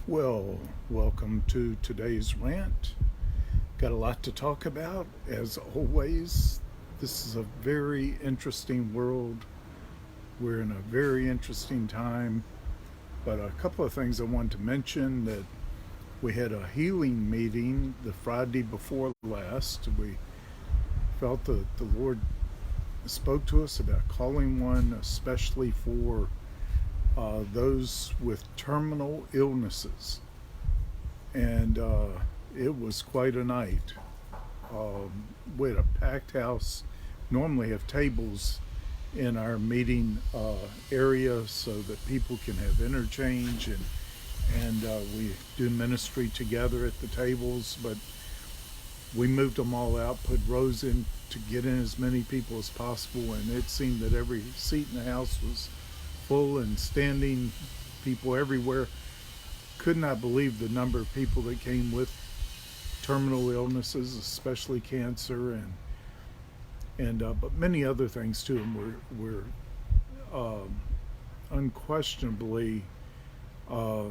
Well, welcome to today's rant. Got a lot to talk about. As always, this is a very interesting world. We're in a very interesting time. But a couple of things I wanted to mention that we had a healing meeting the Friday before last. We felt that the Lord spoke to us about calling one, especially for those with terminal illnesses. And it was quite a night. We had a packed house. Normally have tables in our meeting area so that people can have interchange and we do ministry together at the tables. But we moved them all out, put rows in to get in as many people as possible, and it seemed that every seat in the house was full and standing people everywhere. Could not believe the number of people that came with terminal illnesses, especially cancer and but many other things too. And we're unquestionably uh,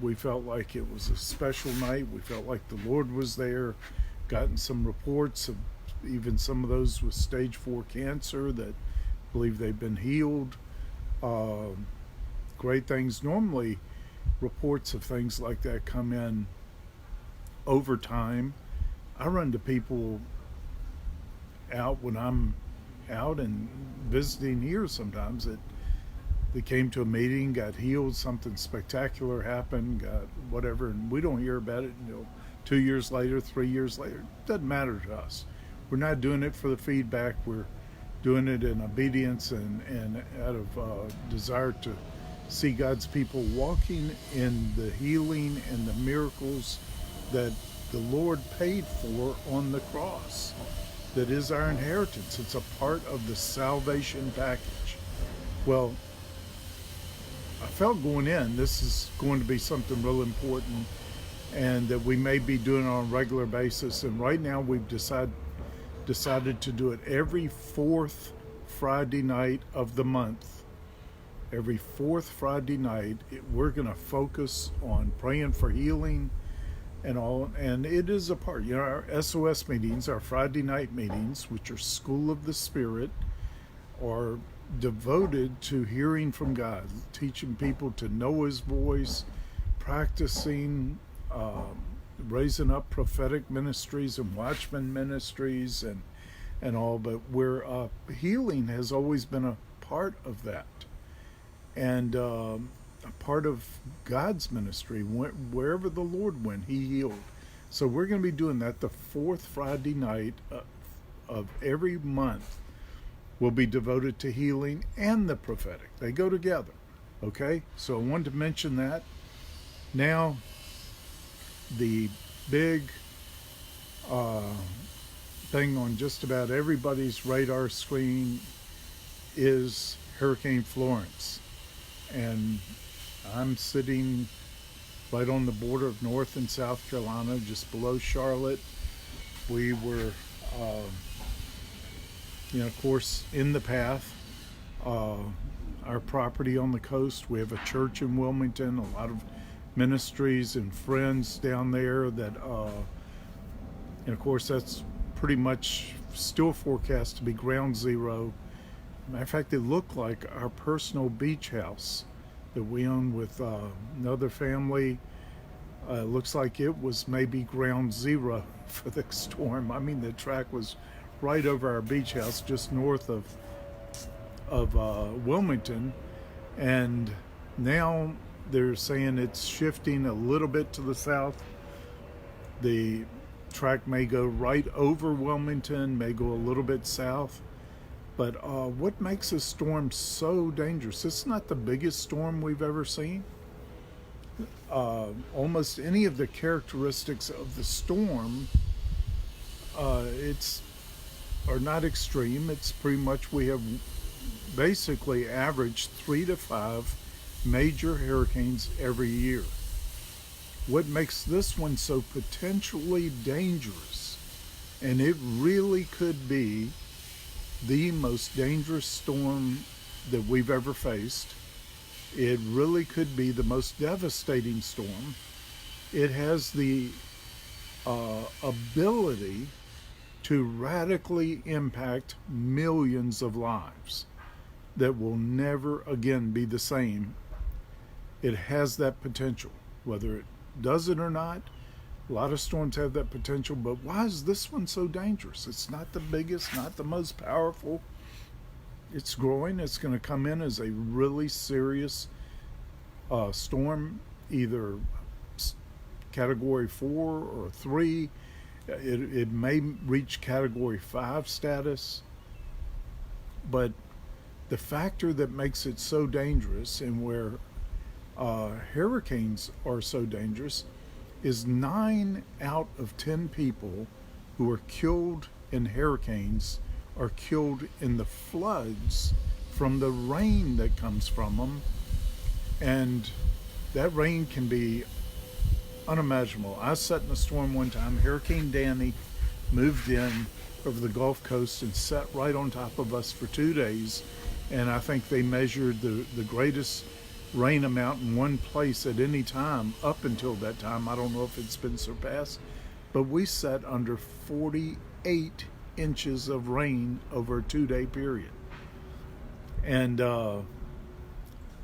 we felt like it was a special night. We felt like the Lord was there. Gotten some reports of even some of those with stage 4 cancer that believe they've been healed. Uh, Great things. Normally, reports of things like that come in over time. I run to people out when I'm out and visiting here sometimes that they came to a meeting, got healed, something spectacular happened, got whatever, and we don't hear about it until 2 years later, 3 years later. It doesn't matter to us. We're not doing it for the feedback. We're doing it in obedience and out of desire to see God's people walking in the healing and the miracles that the Lord paid for on the cross. That is our inheritance. It's a part of the salvation package. Well, I felt going in, this is going to be something real important and that we may be doing on a regular basis. And right now we've decided to do it every fourth Friday night of the month. Every fourth Friday night, we're going to focus on praying for healing and all. And it is a part, our SOS meetings, our Friday night meetings, which are School of the Spirit, are devoted to hearing from God, teaching people to know His voice, practicing, raising up prophetic ministries and watchman ministries and all. But where healing has always been a part of that, and a part of God's ministry. Wherever the Lord went, He healed. So we're going to be doing that the fourth Friday night of every month will be devoted to healing and the prophetic. They go together. Okay? So I wanted to mention that. Now, the big thing on just about everybody's radar screen is Hurricane Florence. And I'm sitting right on the border of North and South Carolina, just below Charlotte. We were, of course, in the path. Our property on the coast, we have a church in Wilmington, a lot of ministries and friends down there that, and of course, that's pretty much still forecast to be ground zero. Matter of fact, it looked like our personal beach house that we own with another family. Looks like it was maybe ground zero for the storm. I mean, the track was right over our beach house, just north of Wilmington, and now they're saying it's shifting a little bit to the south. The track may go right over Wilmington, may go a little bit south. But what makes this storm so dangerous? It's not the biggest storm we've ever seen. Almost any of the characteristics of the storm, it's are not extreme. It's pretty much we have basically averaged 3 to 5 major hurricanes every year. What makes this one so potentially dangerous, and it really could be the most dangerous storm that we've ever faced, It really could be the most devastating storm. It has the ability to radically impact millions of lives that will never again be the same. It has that potential. Whether it does it or not, a lot of storms have that potential, but why is this one so dangerous? It's not the biggest, not the most powerful. It's growing. It's going to come in as a really serious storm, either category 4 or 3. It may reach category 5 status. But the factor that makes it so dangerous, and where hurricanes are so dangerous, is 9 out of 10 people who are killed in hurricanes are killed in the floods from the rain that comes from them. And that rain can be unimaginable. I sat in a storm one time. Hurricane Danny moved in over the Gulf Coast and sat right on top of us for 2 days. And I think they measured the greatest rain amount in one place at any time up until that time. I don't know if it's been surpassed, but we sat under 48 inches of rain over a 2-day period. And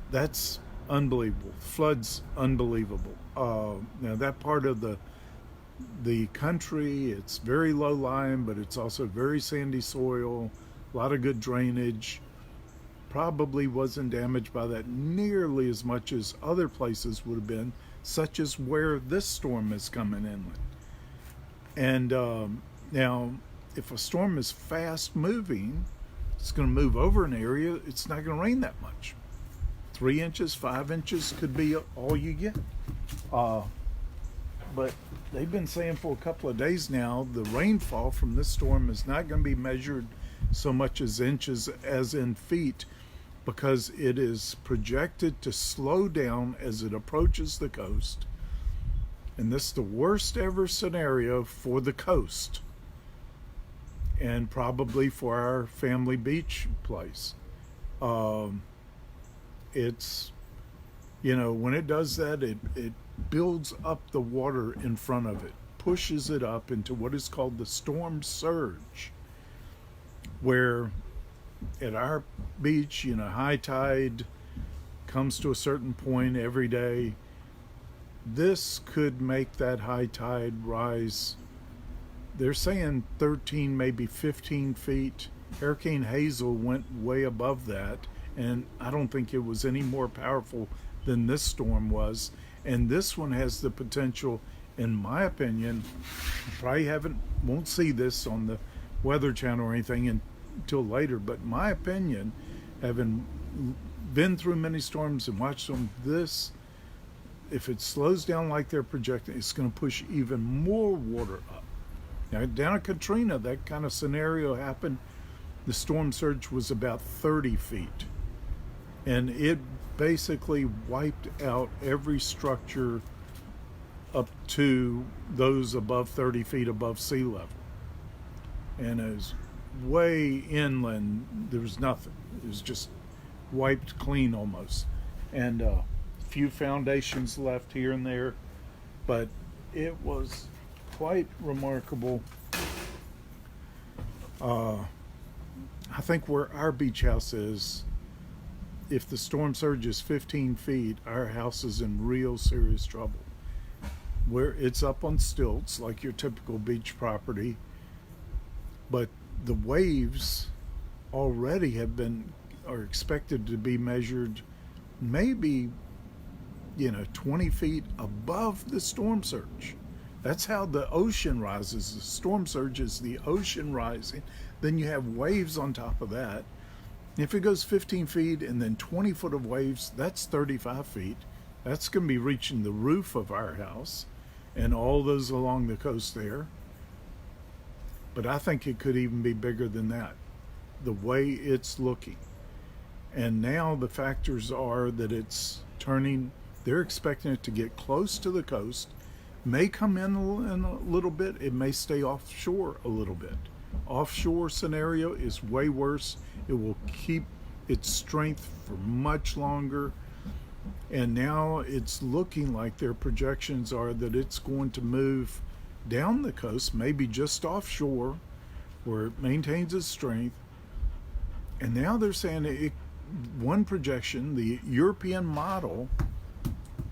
that's unbelievable. Floods, unbelievable. Now that part of the country, it's very low lying, but it's also very sandy soil, a lot of good drainage. Probably wasn't damaged by that nearly as much as other places would have been, such as where this storm is coming inland. And now, if a storm is fast moving, it's going to move over an area, it's not going to rain that much. 3 inches, 5 inches could be all you get. But they've been saying for a couple of days now, the rainfall from this storm is not going to be measured so much as inches as in feet, because it is projected to slow down as it approaches the coast. And this is the worst ever scenario for the coast, and probably for our family beach place. It's, when it does that, it builds up the water in front of it, pushes it up into what is called the storm surge, where at our beach, high tide comes to a certain point every day. This could make that high tide rise. They're saying 13, maybe 15 feet. Hurricane Hazel went way above that, and I don't think it was any more powerful than this storm was. And this one has the potential, in my opinion, you probably won't see this on the Weather Channel or anything until later, but in my opinion, having been through many storms and watched them, this, if it slows down like they're projecting, it's going to push even more water up. Now, down at Katrina, that kind of scenario happened. The storm surge was about 30 feet, and it basically wiped out every structure up to those above 30 feet above sea level. And as way inland, there was nothing. It was just wiped clean almost, and a few foundations left here and there, but it was quite remarkable. I think where our beach house is, if the storm surge is 15 feet, our house is in real serious trouble. Where it's up on stilts like your typical beach property, but the waves already are expected to be measured maybe 20 feet above the storm surge. That's how the ocean rises. The storm surge is the ocean rising. Then you have waves on top of that. If it goes 15 feet and then 20 foot of waves, that's 35 feet. That's going to be reaching the roof of our house and all those along the coast there. But I think it could even be bigger than that, the way it's looking. And now the factors are that it's turning, they're expecting it to get close to the coast, may come in a little bit, it may stay offshore a little bit. Offshore scenario is way worse. It will keep its strength for much longer. And now it's looking like their projections are that it's going to move down the coast, maybe just offshore, where it maintains its strength. And now they're saying one projection, the European model,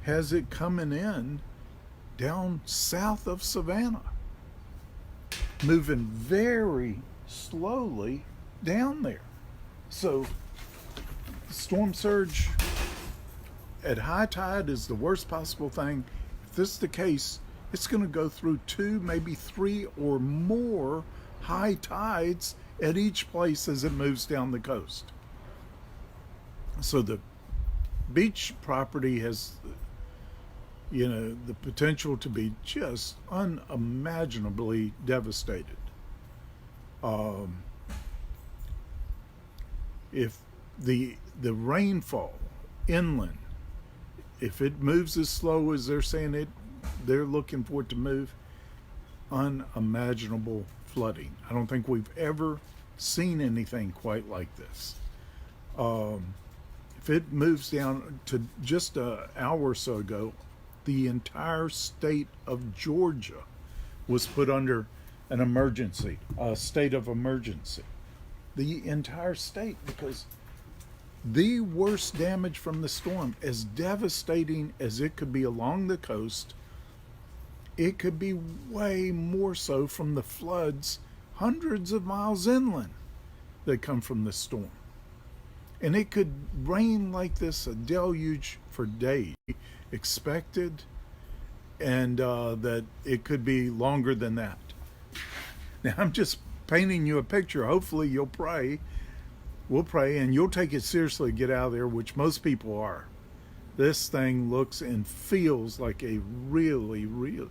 has it coming in down south of Savannah, moving very slowly down there. So storm surge at high tide is the worst possible thing. If this is the case, it's going to go through 2, maybe 3 or more high tides at each place as it moves down the coast. So the beach property has, the potential to be just unimaginably devastated. If the rainfall inland, if it moves as slow as they're saying they're looking for it to move, unimaginable flooding. I don't think we've ever seen anything quite like this. If it moves down to just an hour or so ago, the entire state of Georgia was put under an emergency, a state of emergency. The entire state, because the worst damage from the storm, as devastating as it could be along the coast, it could be way more so from the floods hundreds of miles inland that come from this storm. And it could rain like this, a deluge for days, expected, and that it could be longer than that. Now, I'm just painting you a picture. Hopefully you'll pray. We'll pray, and you'll take it seriously, get out of there, which most people are. This thing looks and feels like a really, really,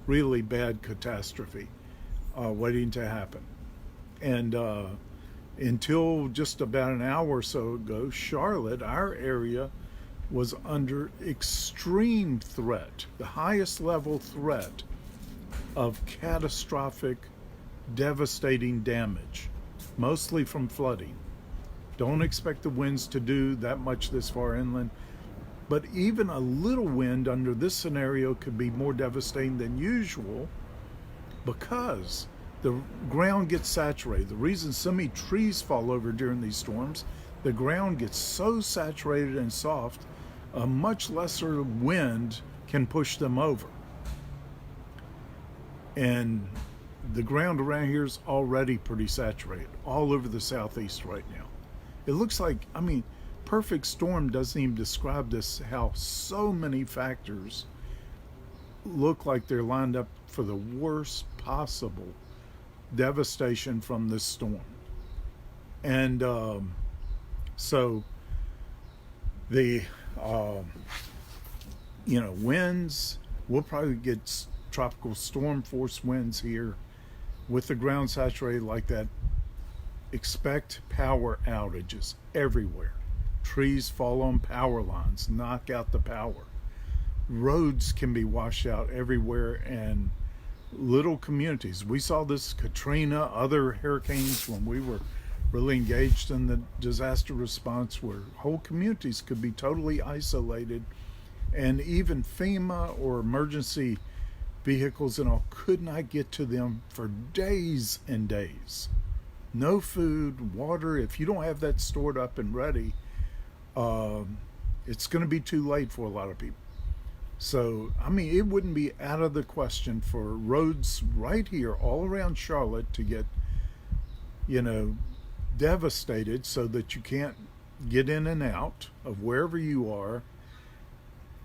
really bad catastrophe waiting to happen. And until just about an hour or so ago, Charlotte, our area, was under extreme threat, the highest level threat of catastrophic, devastating damage, mostly from flooding. Don't expect the winds to do that much this far inland, but even a little wind under this scenario could be more devastating than usual because the ground gets saturated. The reason so many trees fall over during these storms, the ground gets so saturated and soft, a much lesser wind can push them over. And the ground around here is already pretty saturated, all over the southeast right now. It looks like, perfect storm doesn't even describe this, how so many factors look like they're lined up for the worst possible devastation from this storm. And so the winds, we'll probably get tropical storm force winds here with the ground saturated like that. Expect power outages everywhere. Trees fall on power lines, knock out the power. Roads can be washed out everywhere, and little communities. We saw this Katrina, other hurricanes when we were really engaged in the disaster response, where whole communities could be totally isolated, and even FEMA or emergency vehicles and all could not get to them for days and days. No food, water. If you don't have that stored up and ready, it's going to be too late for a lot of people. So, it wouldn't be out of the question for roads right here all around Charlotte to get, devastated so that you can't get in and out of wherever you are.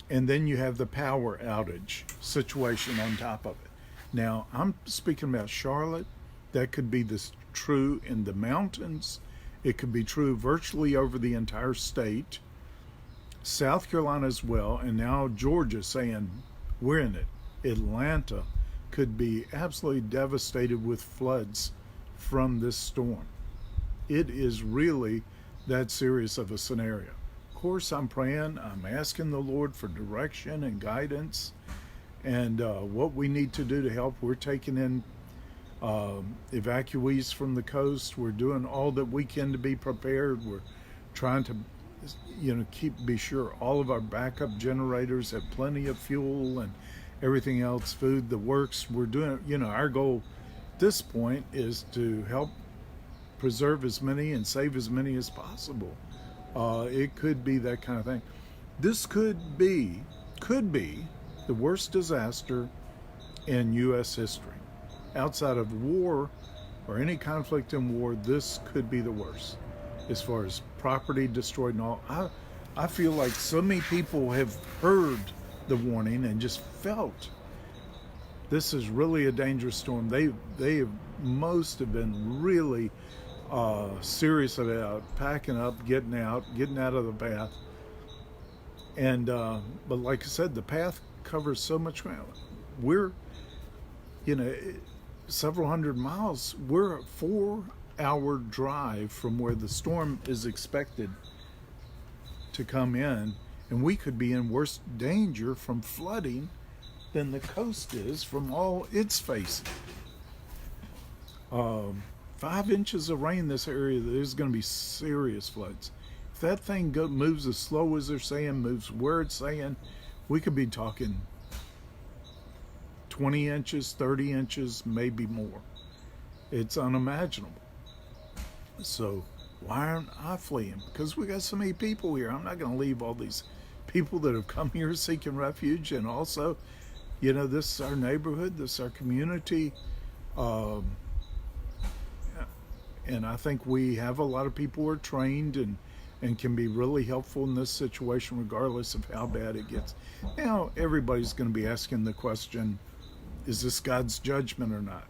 And then you have the power outage situation on top of it. Now, I'm speaking about Charlotte. That could be true in the mountains. It could be true virtually over the entire state. South Carolina as well, and now Georgia saying we're in it. Atlanta could be absolutely devastated with floods from this storm. It is really that serious of a scenario. Of course, I'm praying, I'm asking the Lord for direction and guidance and what we need to do to help. We're taking in evacuees from the coast. We're doing all that we can to be prepared. We're trying to be sure all of our backup generators have plenty of fuel and everything else, food, the works. We're doing, our goal at this point is to help preserve as many and save as many as possible. It could be that kind of thing. This could be the worst disaster in U.S. history. Outside of war or any conflict in war, this could be the worst as far as property destroyed and all. I feel like so many people have heard the warning and just felt this is really a dangerous storm. Most have been really serious about packing up, getting out of the path. And but like I said, the path covers so much ground. We're several hundred miles. We're a 4-hour drive from where the storm is expected to come in, and we could be in worse danger from flooding than the coast is from all it's facing. 5 inches of rain in this area, there's going to be serious floods. If that thing moves as slow as they're saying, moves where it's saying, we could be talking 20 inches, 30 inches, maybe more. It's unimaginable. So why aren't I fleeing? Because we got so many people here. I'm not going to leave all these people that have come here seeking refuge. And also, this is our neighborhood, this is our community. And I think we have a lot of people who are trained and can be really helpful in this situation, regardless of how bad it gets. Now, everybody's going to be asking the question, is this God's judgment or not?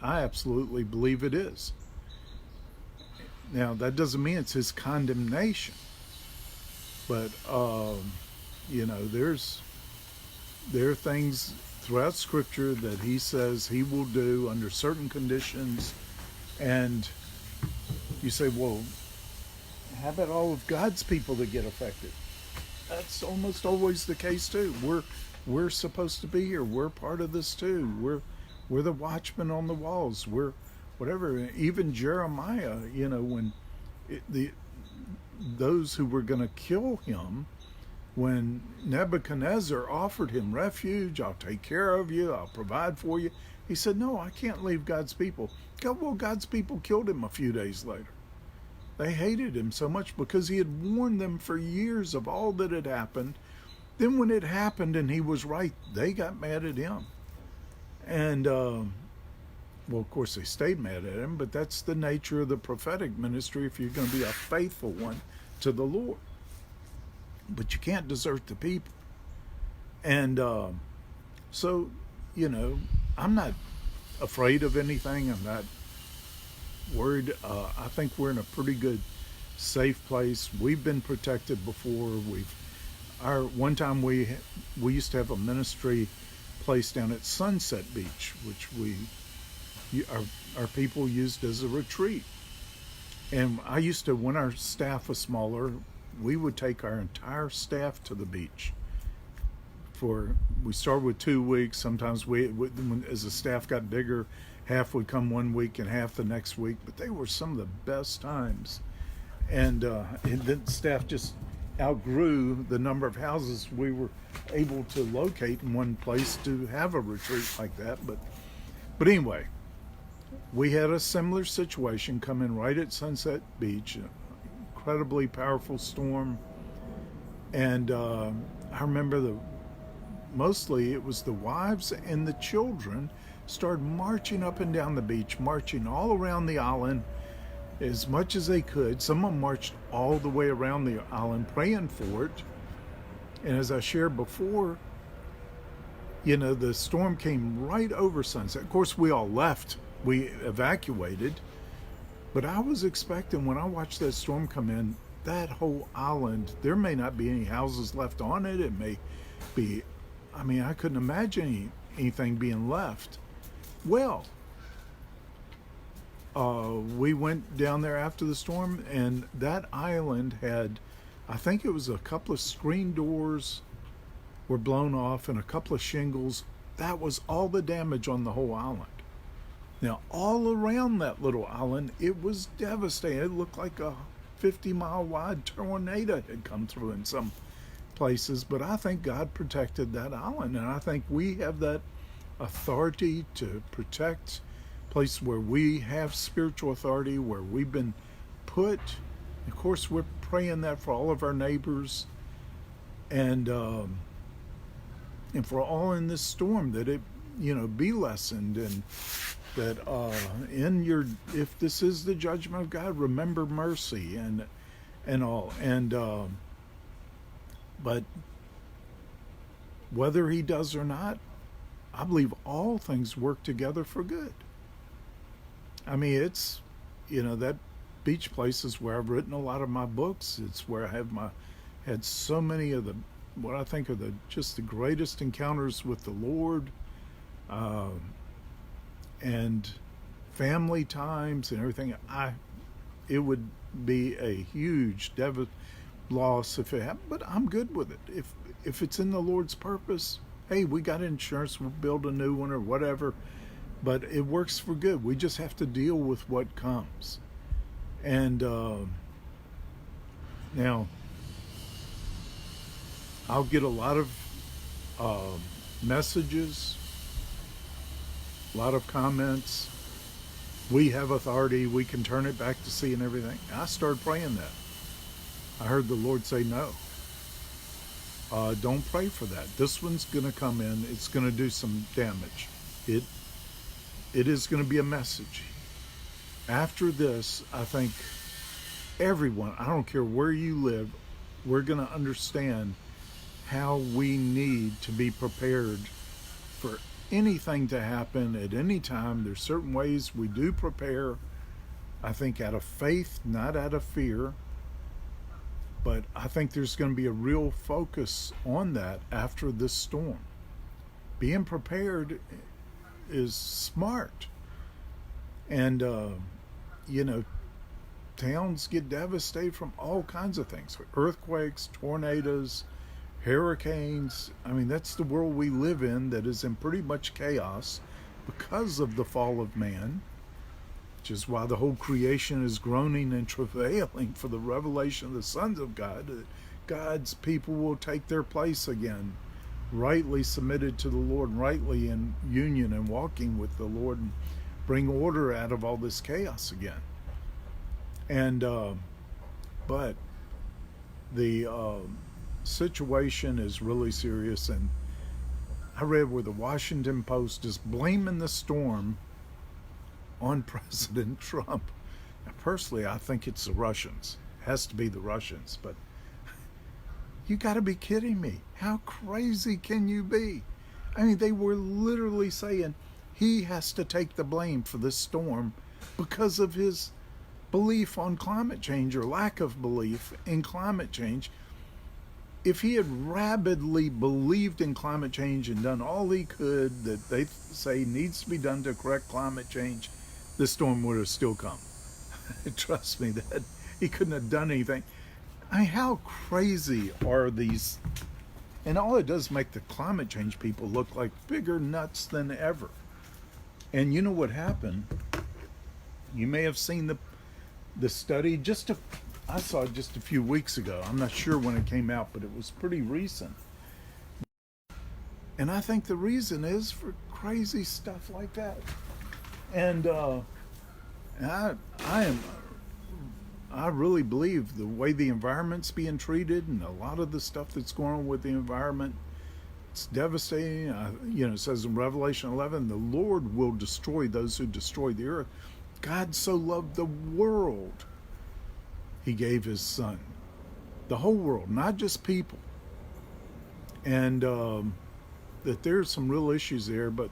I absolutely believe it is. Now, that doesn't mean it's his condemnation. But, there are things throughout Scripture that he says he will do under certain conditions. And you say, well, how about all of God's people that get affected? That's almost always the case too. We're supposed to be here. We're part of this too. We're the watchmen on the walls. We're whatever. Even Jeremiah, when those who were going to kill him, when Nebuchadnezzar offered him refuge, I'll take care of you, I'll provide for you. He said, no, I can't leave God's people. God's people killed him a few days later. They hated him so much because he had warned them for years of all that had happened. Then when it happened and he was right, they got mad at him. And, of course, they stayed mad at him, but that's the nature of the prophetic ministry if you're going to be a faithful one to the Lord. But you can't desert the people. And so, I'm not afraid of anything. I'm not worried. I think we're in a pretty good, safe place. We've been protected before. One time we used to have a ministry place down at Sunset Beach, which our people used as a retreat. And I used to, when our staff was smaller, we would take our entire staff to the beach. We started with 2 weeks. Sometimes as the staff got bigger, half would come 1 week and half the next week. But they were some of the best times. And then staff just outgrew the number of houses we were able to locate in one place to have a retreat like that. But anyway, we had a similar situation come in right at Sunset Beach. Incredibly powerful storm. And I remember mostly it was the wives and the children started marching up and down the beach, marching all around the island as much as they could. Some of them marched all the way around the island praying for it. And as I shared before, the storm came right over Sunset. Of course, we all left. We evacuated. But I was expecting, when I watched that storm come in, that whole island, there may not be any houses left on it. It may be, I couldn't imagine anything being left. Well, we went down there after the storm, and that island had, I think it was a couple of screen doors were blown off and a couple of shingles. That was all the damage on the whole island. Now, all around that little island, it was devastating. It looked like a 50-mile wide tornado had come through in some places, but I think God protected that island, and I think we have that authority to protect place where we have spiritual authority, where we've been put. Of course, we're praying that for all of our neighbors, and for all in this storm, that it be lessened, and that if this is the judgment of God, remember mercy and all, and but whether he does or not, I believe all things work together for good. I mean, it's that beach place is where I've written a lot of my books. It's where I had so many of the what I think are just the greatest encounters with the Lord, and family times and everything. It would be a huge loss if it happened, but I'm good with it. If it's in the Lord's purpose, hey, we got insurance, we'll build a new one or whatever. But it works for good. We just have to deal with what comes. And now, I'll get a lot of messages, a lot of comments. We have authority. We can turn it back to sea and everything. I started praying that. I heard the Lord say, no. Don't pray for that. This one's going to come in. It's going to do some damage. It is going to be a message. After this, I think everyone, I don't care where you live, we're going to understand how we need to be prepared for anything to happen at any time. There's certain ways we do prepare, I think out of faith, not out of fear. But I think there's going to be a real focus on that after this storm. Being prepared is smart. And, towns get devastated from all kinds of things. Earthquakes, tornadoes, hurricanes. I mean, that's the world we live in, that is in pretty much chaos because of the fall of man, which is why the whole creation is groaning and travailing for the revelation of the sons of God, that God's people will take their place again, rightly submitted to the Lord, rightly in union and walking with the Lord, and bring order out of all this chaos again. And but the situation is really serious, and I read where the Washington Post is blaming the storm on President Trump. Now, personally, I think it's the Russians. It has to be the Russians, but you got to be kidding me. How crazy can you be? I mean, they were literally saying he has to take the blame for this storm because of his belief on climate change, or lack of belief in climate change. If he had rabidly believed in climate change and done all he could that they say needs to be done to correct climate change, this storm would have still come. Trust me, that he couldn't have done anything. I mean, how crazy are these? And all it does make the climate change people look like bigger nuts than ever. And you know what happened? You may have seen the study I saw it just a few weeks ago. I'm not sure when it came out, but it was pretty recent. And I think the reason is for crazy stuff like that. And I really believe the way the environment's being treated, and a lot of the stuff that's going on with the environment, it's devastating. It says in Revelation 11, the Lord will destroy those who destroy the earth. God so loved the world, he gave his son. The whole world, not just people. And that there's some real issues there, but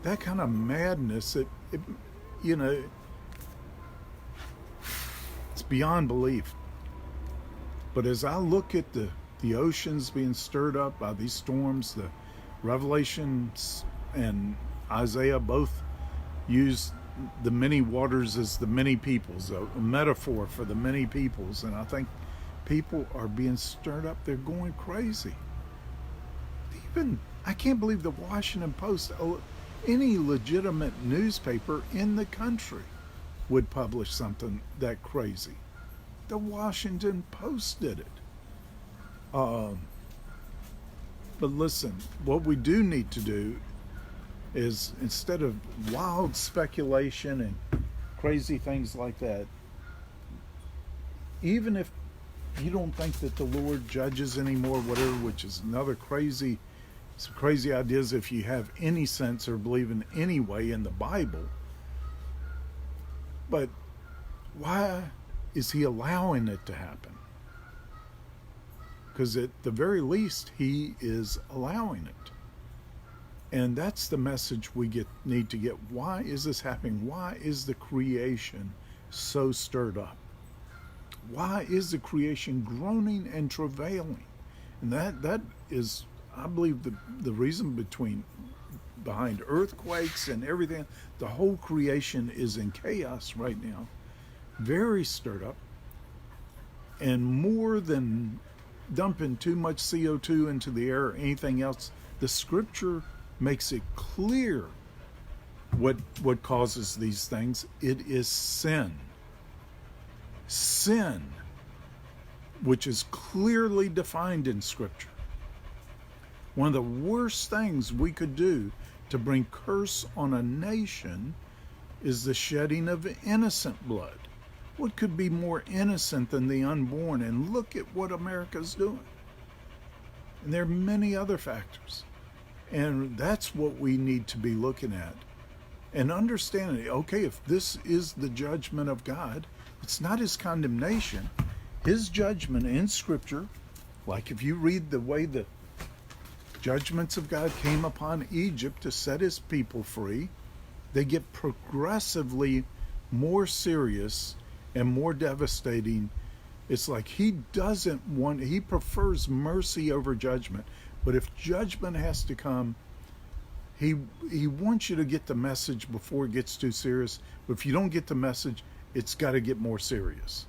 that kind of madness, it's beyond belief. But as I look at the oceans being stirred up by these storms, the Revelations and Isaiah both use the many waters as the many peoples, a metaphor for the many peoples. And I think people are being stirred up. They're going crazy. I can't believe the Washington Post, any legitimate newspaper in the country, would publish something that crazy. The Washington Post did it. But listen, what we do need to do is, instead of wild speculation and crazy things like that, even if you don't think that the Lord judges anymore, whatever, which is another crazy, some crazy ideas, if you have any sense or believe in any way in the Bible. But why is he allowing it to happen? Because at the very least, he is allowing it. And that's the message we need to get. Why is this happening? Why is the creation so stirred up? Why is the creation groaning and travailing? And that is, I believe, the reason behind earthquakes and everything. The whole creation is in chaos right now, very stirred up. And more than dumping too much CO2 into the air or anything else, the scripture makes it clear what causes these things. It is sin. Sin, which is clearly defined in scripture. One of the worst things we could do to bring curse on a nation is the shedding of innocent blood. What could be more innocent than the unborn? And look at what America's doing. And there are many other factors. And that's what we need to be looking at. And understanding, okay, if this is the judgment of God, it's not his condemnation. His judgment in Scripture, like if you read the way the judgments of God came upon Egypt to set his people free, they get progressively more serious and more devastating. It's like he prefers mercy over judgment. But if judgment has to come, he wants you to get the message before it gets too serious. But if you don't get the message, it's got to get more serious.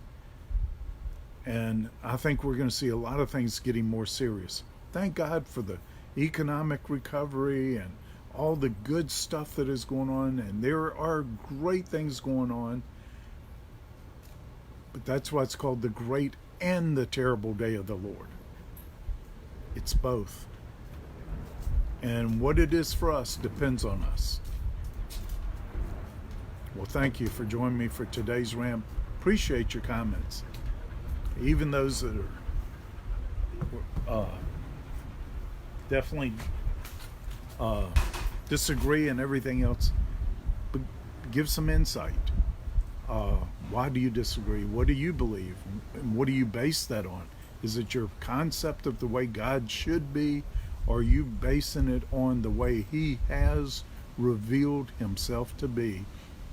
And I think we're going to see a lot of things getting more serious. Thank God for the economic recovery and all the good stuff that is going on. And there are great things going on. But that's why it's called the great and the terrible day of the Lord. It's both. And what it is for us depends on us. Well, thank you for joining me for today's Rant. Appreciate your comments. Even those that are definitely disagree and everything else. But give some insight. Why do you disagree? What do you believe? And what do you base that on? Is it your concept of the way God should be? Or are you basing it on the way he has revealed himself to be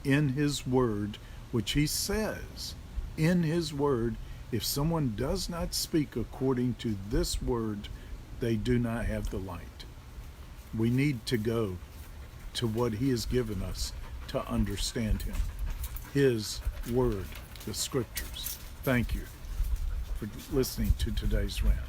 in his word, which he says in his word, if someone does not speak according to this word, they do not have the light. We need to go to what he has given us to understand him. His word, the scriptures. Thank you for listening to today's Rant.